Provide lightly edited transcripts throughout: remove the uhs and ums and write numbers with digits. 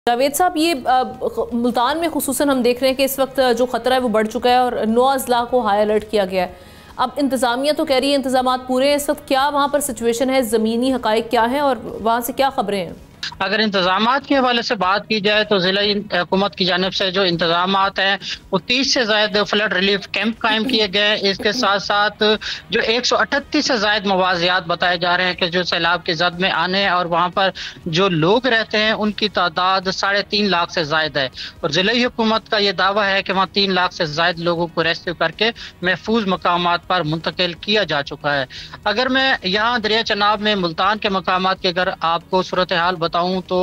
जावेद साहब, ये मुल्तान में खुसूसन हम देख रहे हैं कि इस वक्त जो ख़तरा है वो बढ़ चुका है और 9 अजला को हाई अलर्ट किया गया है। अब इंतज़ामिया तो कह रही है इंतजाम पूरे हैं, इस वक्त क्या वहाँ पर सिचुएशन है, ज़मीनी हक़ाइक़ क्या हैं और वहाँ से क्या खबरें हैं? अगर इंतजामात के हवाले से बात की जाए तो ज़िला हुकूमत की जानिब से जो इंतजामात हैं वो 30 से ज़ायद फ्लड रिलीफ कैंप कायम किए गए हैं। इसके साथ साथ जो 138 से ज़ायद मवाजियात बताए जा रहे हैं कि जो सैलाब की जद में आने हैं और वहाँ पर जो लोग रहते हैं उनकी तादाद 3.5 लाख से ज़ायद है। और ज़िला हुकूमत का ये दावा है कि वहाँ 3 लाख से ज़ायद लोगों को रेस्क्यू करके महफूज मकामात पर मुंतकिल किया जा चुका है। अगर मैं यहाँ दरिया चनाब में मुल्तान के मकामात की अगर आपको सूरत हाल बताऊँ तो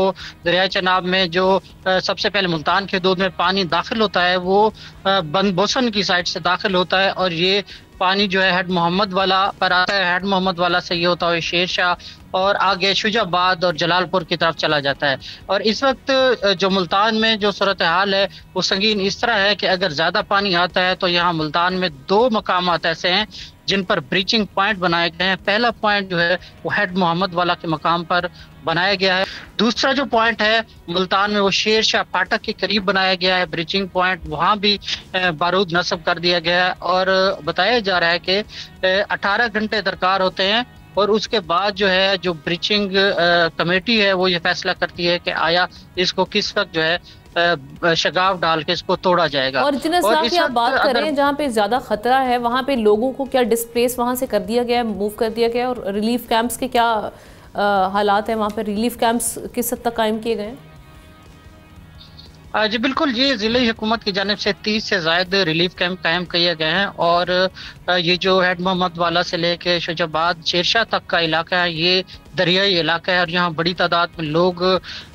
दरिया चनाब में जो सबसे पहले मुल्तान के हदूद में पानी दाखिल होता है वो बंदबोसन की साइड से दाखिल होता है और ये पानी जो है हेड मोहम्मद वाला पर आता है। हेड मोहम्मद वाला से ये होता है शेर शाह और आगे शुजाबाद और जलालपुर की तरफ चला जाता है। और इस वक्त जो मुल्तान में जो सूरत हाल है वो संगीन इस तरह है कि अगर ज़्यादा पानी आता है तो यहाँ मुल्तान में 2 मकामात ऐसे हैं जिन पर ब्रीचिंग पॉइंट बनाए गए हैं। पहला पॉइंट जो है वो हेड मोहम्मद वाला के मकाम पर बनाया गया है। दूसरा जो पॉइंट है मुल्तान में वो शेर शाह फाटक के करीब बनाया गया है ब्रीचिंग पॉइंट, वहाँ भी बारूद नस्ब कर दिया गया है और बताया जा रहा है कि 18 घंटे दरकार होते हैं और उसके बाद जो है जो ब्रीचिंग कमेटी है वो ये फैसला करती है कि आया इसको किस वक्त जो है शगाफ डाल के इसको तोड़ा जाएगा। और जिन इलाके की आप बात करें जहाँ पे ज्यादा खतरा है वहाँ पे लोगों को क्या डिस्प्लेस वहाँ से कर दिया गया है, मूव कर दिया गया है और रिलीफ कैंप्स के क्या हालात हैं वहाँ पर? रिलीफ कैंप्स किस हद तक कायम किए गए हैं? जी बिल्कुल, ये ज़िले हुकूमत की जानिब से 30 से ज़ायद रिलीफ कैंप कायम किए गए हैं और ये जो हेड मोहम्मद वाला से लेके शुजाबाद शेरशाह तक का इलाका है ये दरियाई इलाका है और यहाँ बड़ी तादाद में लोग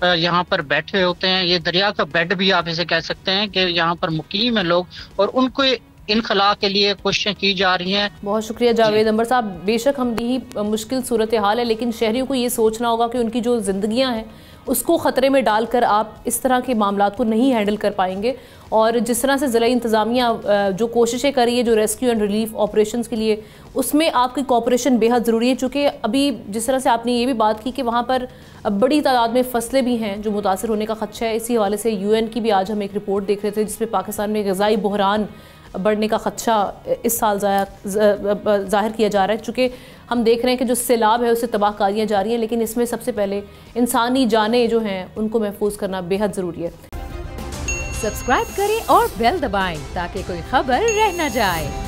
यहाँ पर बैठे होते हैं। ये दरिया का बेड भी आप इसे कह सकते हैं कि यहाँ पर मुकीम है लोग और उनको इनखला के लिए कोशिशें की जा रही हैं। बहुत शुक्रिया जावेद अंबर साहब। बेशक हम ही मुश्किल सूरत हाल है लेकिन शहरियों को ये सोचना होगा कि उनकी जो जिंदगियां हैं उसको ख़तरे में डालकर आप इस तरह के मामलात को नहीं हैंडल कर पाएंगे। और जिस तरह से ज़िला इंतज़ामिया जो कोशिशें कर रही है जो रेस्क्यू एंड रिलीफ ऑपरेशंस के लिए, उसमें आपकी कोऑपरेशन बेहद ज़रूरी है। चूँकि अभी जिस तरह से आपने ये भी बात की कि वहाँ पर बड़ी तादाद में फसलें भी हैं जो मुतासर होने का खदशा है, इसी हवाले से UN की भी आज हम एक रिपोर्ट देख रहे थे जिसमें पाकिस्तान में ग़िज़ाई बहरान बढ़ने का खदशा इस साल ज़ाहिर किया जा रहा है। चूँकि हम देख रहे हैं कि जो सैलाब है उससे तबाहकारियाँ जारी हैं लेकिन इसमें सबसे पहले इंसानी जानें जो हैं उनको महफूज करना बेहद ज़रूरी है। सब्सक्राइब करें और बेल दबाएं ताकि कोई खबर रह न जाए।